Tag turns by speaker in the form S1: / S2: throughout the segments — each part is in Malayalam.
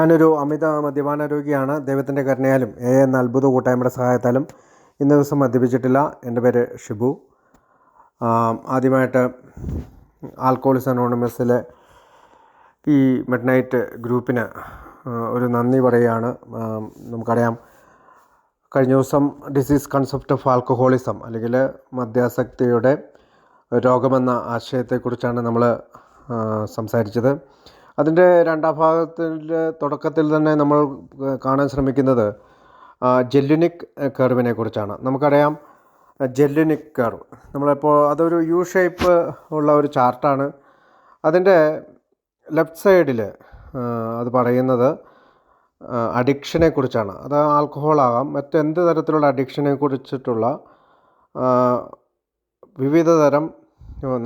S1: ഞാനൊരു അമിത മദ്യപാന രോഗിയാണ്. ദൈവത്തിൻ്റെ കരുണയാലും എന്ന അത്ഭുത കൂട്ടായ്മയുടെ സഹായത്താലും ഇന്ന ദിവസം മദ്യപിച്ചിട്ടില്ല. എൻ്റെ പേര് ഷിബു. ആദ്യമായിട്ട് ആൽക്കഹോളിക്സ് അനോണിമസിലെ ഈ മിഡ് നൈറ്റ് ഗ്രൂപ്പിന് ഒരു നന്ദി പറയുകയാണ്. നമുക്കറിയാം, കഴിഞ്ഞ ദിവസം ഡിസീസ് കൺസെപ്റ്റ് ഓഫ് ആൽക്കഹോളിസം അല്ലെങ്കിൽ മദ്യാസക്തിയുടെ രോഗമെന്ന ആശയത്തെക്കുറിച്ചാണ് നമ്മൾ സംസാരിച്ചത്. അതിൻ്റെ രണ്ടാം ഭാഗത്തിൻ്റെ തുടക്കത്തിൽ തന്നെ നമ്മൾ കാണാൻ ശ്രമിക്കുന്നത് ജെല്ലുനിക് കർവിനെ കുറിച്ചാണ്. നമുക്കറിയാം, ജെല്ലുനിക് കർവ് നമ്മളിപ്പോൾ അതൊരു യു ഷേപ്പ് ഉള്ള ഒരു ചാർട്ടാണ്. അതിൻ്റെ ലെഫ്റ്റ് സൈഡിൽ അത് പറയുന്നത് അഡിക്ഷനെ കുറിച്ചാണ്. അത് ആൽക്കഹോളാകാം, മറ്റെന്ത് തരത്തിലുള്ള അഡിക്ഷനെ കുറിച്ചിട്ടുള്ള വിവിധ തരം.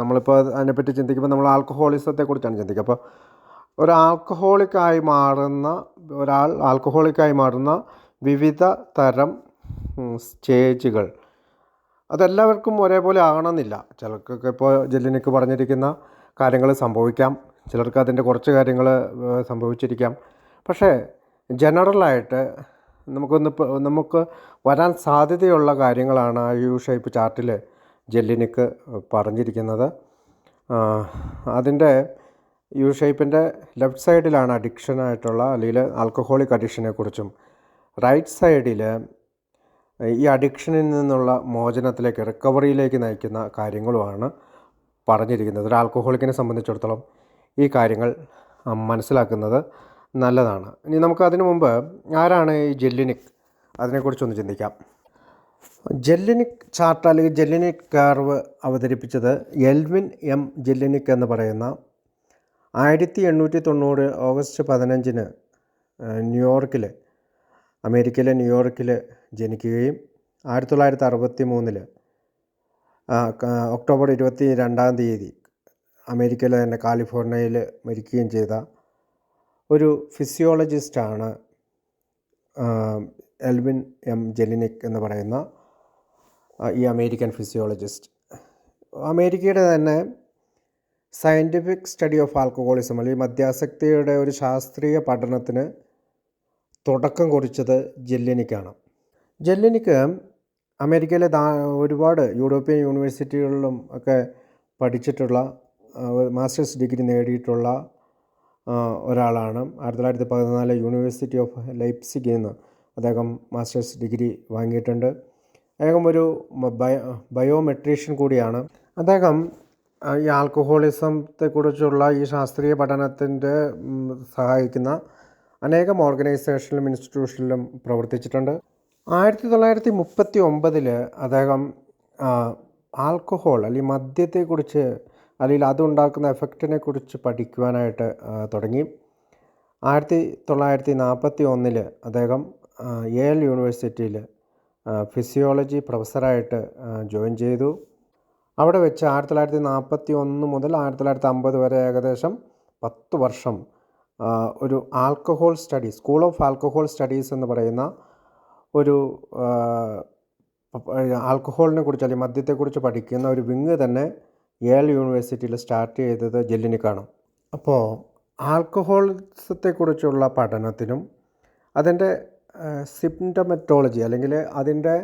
S1: നമ്മളിപ്പോൾ അതിനെപ്പറ്റി ചിന്തിക്കുമ്പോൾ നമ്മൾ ആൽക്കഹോളിസത്തെക്കുറിച്ചാണ് ചിന്തിക്കുക. അപ്പോൾ ഒരാൾ ആൽക്കഹോളിക്കായി മാറുന്ന വിവിധ തരം സ്റ്റേജുകൾ അതെല്ലാവർക്കും ഒരേപോലെ ആകണമെന്നില്ല. ചിലർക്കൊക്കെ ഇപ്പോൾ ജെല്ലിനിക്ക് പറഞ്ഞിരിക്കുന്ന കാര്യങ്ങൾ സംഭവിക്കാം, ചിലർക്ക് അതിൻ്റെ കുറച്ച് കാര്യങ്ങൾ സംഭവിച്ചിരിക്കാം. പക്ഷേ ജനറലായിട്ട് നമുക്ക് വരാൻ സാധ്യതയുള്ള കാര്യങ്ങളാണ് ആ യു ഷേപ്പ് ചാർട്ടിൽ ജെല്ലിനിക്ക് പറഞ്ഞിരിക്കുന്നത്. അതിൻ്റെ യു ഷേപ്പിൻ്റെ ലെഫ്റ്റ് സൈഡിലാണ് അഡിക്ഷനായിട്ടുള്ള അല്ലെങ്കിൽ ആൽക്കഹോളിക് അഡിക്ഷനെക്കുറിച്ചും, റൈറ്റ് സൈഡിൽ ഈ അഡിക്ഷനിൽ നിന്നുള്ള മോചനത്തിലേക്ക്, റിക്കവറിയിലേക്ക് നയിക്കുന്ന കാര്യങ്ങളുമാണ് പറഞ്ഞിരിക്കുന്നത്. ഒരു ആൽക്കഹോളിക്കിനെ സംബന്ധിച്ചിടത്തോളം ഈ കാര്യങ്ങൾ മനസ്സിലാക്കുന്നത് നല്ലതാണ്. ഇനി നമുക്ക് അതിനു മുമ്പ് ആരാണ് ഈ ജെല്ലിനിക്, അതിനെക്കുറിച്ചൊന്ന് ചിന്തിക്കാം. ജെല്ലിനിക് ചാർട്ട് അല്ലെങ്കിൽ ജെല്ലിനിക് കർവ് അവതരിപ്പിച്ചത് എൽവിൻ എം ജെല്ലിനിക് എന്ന് പറയുന്ന 1890 ഓഗസ്റ്റ് 15 ന്യൂയോർക്കിൽ, അമേരിക്കയിലെ ന്യൂയോർക്കിൽ ജനിക്കുകയും 1963 ഒക്ടോബർ 22 അമേരിക്കയിലെ തന്നെ കാലിഫോർണിയയിൽ മരിക്കുകയും ചെയ്ത ഒരു ഫിസിയോളജിസ്റ്റാണ് എൽവിൻ എം ജെല്ലിനിക് എന്ന് പറയുന്ന ഈ അമേരിക്കൻ ഫിസിയോളജിസ്റ്റ്. അമേരിക്കയുടെ തന്നെ സയൻറ്റിഫിക് സ്റ്റഡി ഓഫ് ആൽക്കഹോളിസം അല്ലെങ്കിൽ മദ്യാസക്തിയുടെ ഒരു ശാസ്ത്രീയ പഠനത്തിന് തുടക്കം കുറിച്ചത് ജെല്ലിനിക്കാണ്. ജെല്ലിനിക്ക് അമേരിക്കയിലെ ഒരുപാട് യൂറോപ്യൻ യൂണിവേഴ്സിറ്റികളിലും ഒക്കെ പഠിച്ചിട്ടുള്ള, മാസ്റ്റേഴ്സ് ഡിഗ്രി നേടിയിട്ടുള്ള ഒരാളാണ്. 1914 യൂണിവേഴ്സിറ്റി ഓഫ് ലൈപ്സിഗിൽ നിന്ന് അദ്ദേഹം മാസ്റ്റേഴ്സ് ഡിഗ്രി വാങ്ങിയിട്ടുണ്ട്. അദ്ദേഹം ഒരു ബയോമെട്രീഷ്യൻ കൂടിയാണ്. അദ്ദേഹം ഈ ആൽക്കഹോളിസത്തെക്കുറിച്ചുള്ള ഈ ശാസ്ത്രീയ പഠനത്തിൻ്റെ സഹായിക്കുന്ന അനേകം ഓർഗനൈസേഷനിലും ഇൻസ്റ്റിറ്റ്യൂഷനിലും പ്രവർത്തിച്ചിട്ടുണ്ട്. 1939 അദ്ദേഹം ആൽക്കഹോൾ അല്ലെങ്കിൽ മദ്യത്തെക്കുറിച്ച് അല്ലെങ്കിൽ അതുണ്ടാക്കുന്ന എഫക്റ്റിനെ കുറിച്ച് പഠിക്കുവാനായിട്ട് തുടങ്ങി. 1941 അദ്ദേഹം യേൽ യൂണിവേഴ്സിറ്റിയിൽ ഫിസിയോളജി പ്രൊഫസറായിട്ട് ജോയിൻ ചെയ്തു. അവിടെ വെച്ച് 1941 മുതൽ 1950 വരെ ഏകദേശം 10 വർഷം ഒരു alcohol study, school of alcohol studies എന്ന് പറയുന്ന ഒരു ആൽക്കഹോളിനെ കുറിച്ച് അല്ലെങ്കിൽ മദ്യത്തെക്കുറിച്ച് പഠിക്കുന്ന ഒരു വിങ് തന്നെ യേൽ യൂണിവേഴ്സിറ്റിയിൽ സ്റ്റാർട്ട് ചെയ്തത് ജെല്ലിനിക്കാണ്. അപ്പോൾ ആൽക്കഹോളിസത്തെക്കുറിച്ചുള്ള പഠനത്തിനും അതിൻ്റെ സിംപ്റ്റമറ്റോളജി അല്ലെങ്കിൽ അതിൻ്റെ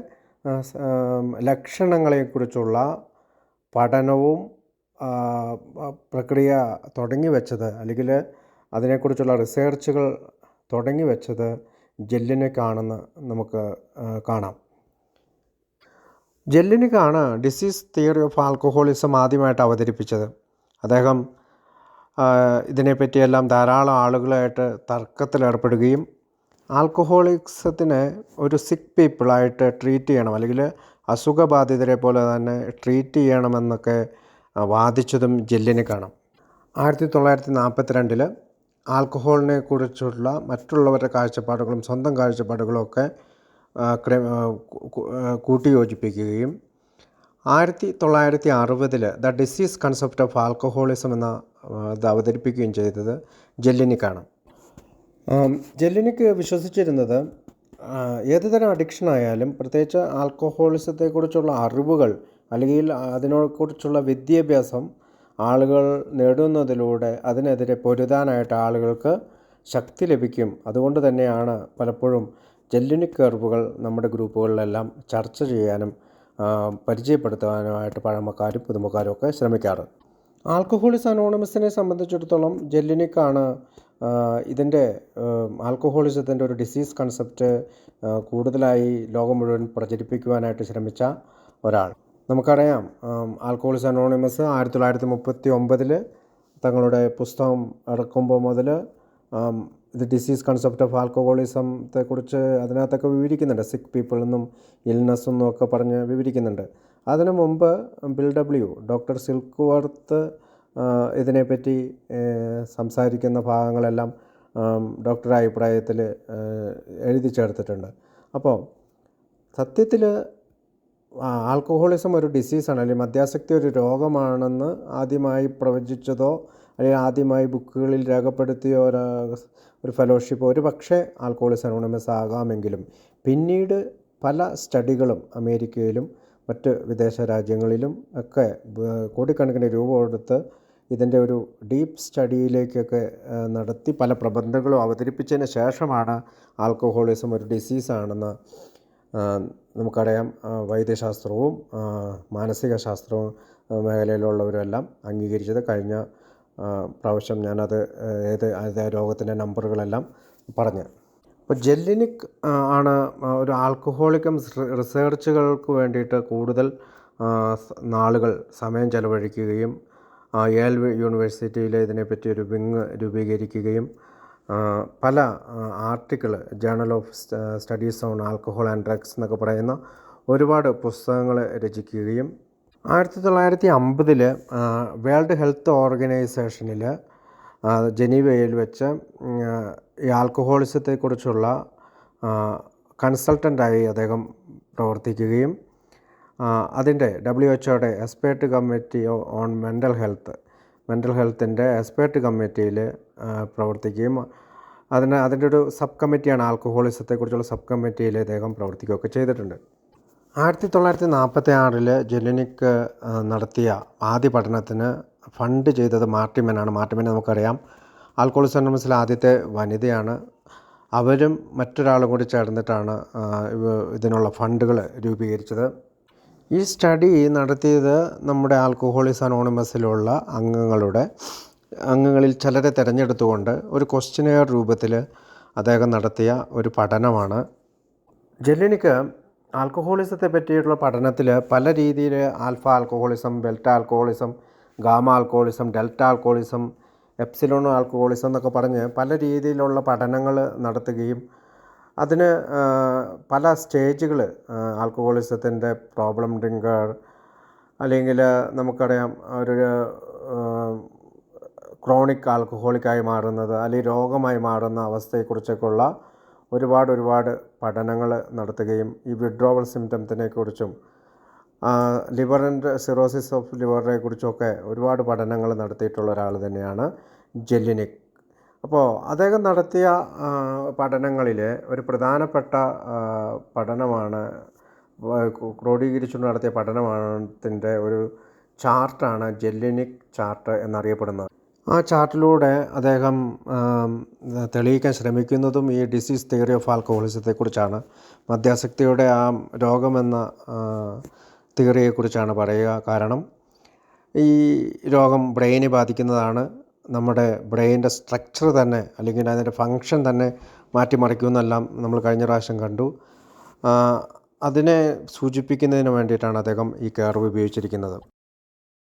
S1: ലക്ഷണങ്ങളെക്കുറിച്ചുള്ള പഠനവും പ്രക്രിയ തുടങ്ങി വെച്ചത് അല്ലെങ്കിൽ അതിനെക്കുറിച്ചുള്ള റിസർച്ചുകൾ തുടങ്ങി വെച്ചത് ജെല്ലിനിക്കാണെന്ന് നമുക്ക് കാണാം. ജെല്ലിനിക്കാണ് ഡിസീസ് തിയറി ഓഫ് ആൽക്കഹോളിസം ആദ്യമായിട്ട് അവതരിപ്പിച്ചത്. അദ്ദേഹം ഇതിനെപ്പറ്റിയെല്ലാം ധാരാളം ആളുകളായിട്ട് തർക്കത്തിലേർപ്പെടുകയും ആൽക്കഹോളിക്സത്തിനെ ഒരു സിക്ക് പീപ്പിളായിട്ട് ട്രീറ്റ് ചെയ്യണം അല്ലെങ്കിൽ അസുഖബാധിതരെ പോലെ തന്നെ ട്രീറ്റ് ചെയ്യണമെന്നൊക്കെ വാദിച്ചതും ജെല്ലിനിക്കാണ്. 1942 ആൽക്കഹോളിനെ കുറിച്ചുള്ള മറ്റുള്ളവരുടെ കാഴ്ചപ്പാടുകളും സ്വന്തം കാഴ്ചപ്പാടുകളും ഒക്കെ കൂട്ടിയോജിപ്പിക്കുകയും 1960 the disease concept of alcoholism എന്ന ഇത് അവതരിപ്പിക്കുകയും ചെയ്തത് ജെല്ലിനിക്കാണ്. ജെല്ലിനിക്ക് വിശ്വസിച്ചിരുന്നത് ഏതുതരം അഡിക്ഷനായാലും, പ്രത്യേകിച്ച് ആൽക്കഹോളിസത്തെക്കുറിച്ചുള്ള അറിവുകൾ അല്ലെങ്കിൽ അതിനെക്കുറിച്ചുള്ള വിദ്യാഭ്യാസം ആളുകൾ നേടുന്നതിലൂടെ അതിനെതിരെ പൊരുതാനായിട്ട് ആളുകൾക്ക് ശക്തി ലഭിക്കും. അതുകൊണ്ട് തന്നെയാണ് പലപ്പോഴും ജെല്ലിനിക് കർവുകൾ നമ്മുടെ ഗ്രൂപ്പുകളിലെല്ലാം ചർച്ച ചെയ്യാനും പരിചയപ്പെടുത്താനുമായിട്ട് പഴമക്കാരും പുതുമക്കാരും ഒക്കെ ശ്രമിക്കാറ്. ആൽക്കഹോളിക്സ് അനോണിമസിനെ സംബന്ധിച്ചിടത്തോളം ജെല്ലിനിക്കാണ് ഇതിൻ്റെ ആൽക്കഹോളിസത്തിൻ്റെ ഒരു ഡിസീസ് കൺസെപ്റ്റ് കൂടുതലായി ലോകം മുഴുവൻ പ്രചരിപ്പിക്കുവാനായിട്ട് ശ്രമിച്ച ഒരാൾ. നമുക്കറിയാം, ആൽക്കഹോളിക്സ് അനോണിമസ് 1939 തങ്ങളുടെ പുസ്തകം ഇറക്കുമ്പോൾ മുതൽ ഇത് ഡിസീസ് കൺസെപ്റ്റ് ഓഫ് ആൽക്കഹോളിസത്തെക്കുറിച്ച് അതിനകത്തൊക്കെ വിവരിക്കുന്നുണ്ട്. സിക്ക് പീപ്പിൾ എന്നും ഇൽനെസ് എന്നും ഒക്കെ പറഞ്ഞ് വിവരിക്കുന്നുണ്ട്. അതിനു മുമ്പ് ഡോക്ടർ സിൽക്ക്വർത്ത് ഇതിനെപ്പറ്റി സംസാരിക്കുന്ന ഭാഗങ്ങളെല്ലാം ഡോക്ടറുടെ അഭിപ്രായത്തിൽ എഴുതി ചേർത്തിട്ടുണ്ട്. അപ്പോൾ സത്യത്തിൽ ആൽക്കഹോളിസം ഒരു ഡിസീസാണ്, അല്ലെങ്കിൽ മദ്യാസക്തി ഒരു രോഗമാണെന്ന് ആദ്യമായി പ്രവചിച്ചതോ അല്ലെങ്കിൽ ആദ്യമായി ബുക്കുകളിൽ രേഖപ്പെടുത്തിയ ഒരു ഫെലോഷിപ്പ് ഒരു പക്ഷേ ആൽക്കഹോളിക്സ് അനോണിമസ് ആകാമെങ്കിലും പിന്നീട് പല സ്റ്റഡികളും അമേരിക്കയിലും മറ്റ് വിദേശ രാജ്യങ്ങളിലും ഒക്കെ കോടിക്കണക്കിന് രൂപ കൊടുത്ത് ഇതിൻ്റെ ഒരു ഡീപ്പ് സ്റ്റഡിയിലേക്കൊക്കെ നടത്തി പല പ്രബന്ധങ്ങളും അവതരിപ്പിച്ചതിന് ശേഷമാണ് ആൽക്കഹോളിസം ഒരു ഡിസീസാണെന്ന് നമുക്കറിയാം. വൈദ്യശാസ്ത്രവും മാനസിക ശാസ്ത്രവും മേഖലയിലുള്ളവരെല്ലാം അംഗീകരിച്ചത്. കഴിഞ്ഞ പ്രാവശ്യം ഞാനത് ഏത് രോഗത്തിൻ്റെ നമ്പറുകളെല്ലാം പറഞ്ഞു. അപ്പോൾ ജെല്ലിനിക് ആണ് ഒരു ആൽക്കഹോളിക്കം റിസർച്ചുകൾക്ക് വേണ്ടിയിട്ട് കൂടുതൽ നാളുകൾ സമയം ചെലവഴിക്കുകയും യേൽ യൂണിവേഴ്സിറ്റിയിൽ ഇതിനെപ്പറ്റി ഒരു വിങ് രൂപീകരിക്കുകയും പല article journal of studies on alcohol and drugs എന്നൊക്കെ പറയുന്ന ഒരുപാട് പുസ്തകങ്ങൾ രചിക്കുകയും 1950 വേൾഡ് ഹെൽത്ത് ഓർഗനൈസേഷനിൽ ജനീവയിൽ വെച്ച് ഈ ആൽക്കഹോളിസത്തെക്കുറിച്ചുള്ള കൺസൾട്ടൻ്റായി അദ്ദേഹം പ്രവർത്തിക്കുകയും അതിൻ്റെ WHO expert committee on mental ഹെൽത്തിൻ്റെ എക്സ്പേർട്ട് കമ്മിറ്റിയിൽ പ്രവർത്തിക്കുകയും അതിൻ്റെ ഒരു സബ് കമ്മിറ്റിയാണ് ആൽക്കഹോളിസത്തെക്കുറിച്ചുള്ള സബ് കമ്മിറ്റിയിൽ അദ്ദേഹം പ്രവർത്തിക്കുകയൊക്കെ ചെയ്തിട്ടുണ്ട്. 1946 ജെല്ലിനിക് നടത്തിയ ആദ്യ പഠനത്തിന് ഫണ്ട് ചെയ്തത് മാർട്ടിമനാണ്. മാർട്ടിമനെ നമുക്കറിയാം ആൽക്കഹോളിക്സ് അനോണിമസിലെ ആദ്യത്തെ വനിതയാണ്. അവരും മറ്റൊരാളും കൂടി ചേർന്നിട്ടാണ് ഇതിനുള്ള ഫണ്ടുകൾ രൂപീകരിച്ചത്. ഈ സ്റ്റഡി നടത്തിയത് നമ്മുടെ ആൽക്കഹോളിക്സ് അനോണിമസിലുള്ള അംഗങ്ങളിൽ ചിലരെ തിരഞ്ഞെടുത്തുകൊണ്ട് ഒരു ക്വസ്റ്റ്യനെയർ രൂപത്തിൽ അദ്ദേഹം നടത്തിയ ഒരു പഠനമാണ്. ജെല്ലിനിക്ക് ആൽക്കഹോളിസത്തെ പറ്റിയിട്ടുള്ള പഠനത്തിൽ പല രീതിയിൽ alpha alcoholism, ബെൽറ്റ alcoholism, gamma alcoholism, delta alcoholism, epsilon alcoholism എന്നൊക്കെ പറഞ്ഞ് പല രീതിയിലുള്ള പഠനങ്ങൾ നടത്തുകയും അതിന് പല സ്റ്റേജുകൾ ആൽക്കഹോളിസത്തിൻ്റെ പ്രോബ്ലം ഡ്രിങ്കർ, അല്ലെങ്കിൽ നമുക്കറിയാം ഒരു ക്രോണിക് ആൽക്കഹോളിക്കായി മാറുന്നത്, അല്ലെങ്കിൽ രോഗമായി മാറുന്ന അവസ്ഥയെക്കുറിച്ചൊക്കെയുള്ള ഒരുപാട് പഠനങ്ങൾ നടത്തുകയും ഈ വിഡ്രോവൽ സിംറ്റംസിനെക്കുറിച്ചും ലിവറിൻ്റെ സിറോസിസ് ഓഫ് ലിവറിനെ കുറിച്ചൊക്കെ ഒരുപാട് പഠനങ്ങൾ നടത്തിയിട്ടുള്ള ഒരാൾ തന്നെയാണ് ജെല്ലിനിക്. അപ്പോൾ അദ്ദേഹം നടത്തിയ പഠനങ്ങളിൽ ഒരു പ്രധാനപ്പെട്ട പഠനമാണ്, ക്രോഡീകരിച്ചുകൊണ്ട് നടത്തിയ പഠനത്തിൻ്റെ ഒരു ചാർട്ടാണ് ജെല്ലിനിക് ചാർട്ട് എന്നറിയപ്പെടുന്നത്. ആ ചാർട്ടിലൂടെ അദ്ദേഹം തെളിയിക്കാൻ ശ്രമിക്കുന്നതും ഈ ഡിസീസ് തിയറി ഓഫ് ആൽക്കഹോളിസത്തെക്കുറിച്ചാണ്. മദ്യാസക്തിയുടെ ആ രോഗമെന്ന തിയറിയെക്കുറിച്ചാണ് പറയുക. കാരണം ഈ രോഗം ബ്രെയിനെ ബാധിക്കുന്നതാണ്. നമ്മുടെ ബ്രെയിൻ്റെ സ്ട്രക്ചർ തന്നെ, അല്ലെങ്കിൽ അതിൻ്റെ ഫങ്ഷൻ തന്നെ മാറ്റിമറിക്കുമെന്നെല്ലാം നമ്മൾ കഴിഞ്ഞ പ്രാവശ്യം കണ്ടു. അതിനെ സൂചിപ്പിക്കുന്നതിന് വേണ്ടിയിട്ടാണ് അദ്ദേഹം ഈ കർവ് ഉപയോഗിച്ചിരിക്കുന്നത്.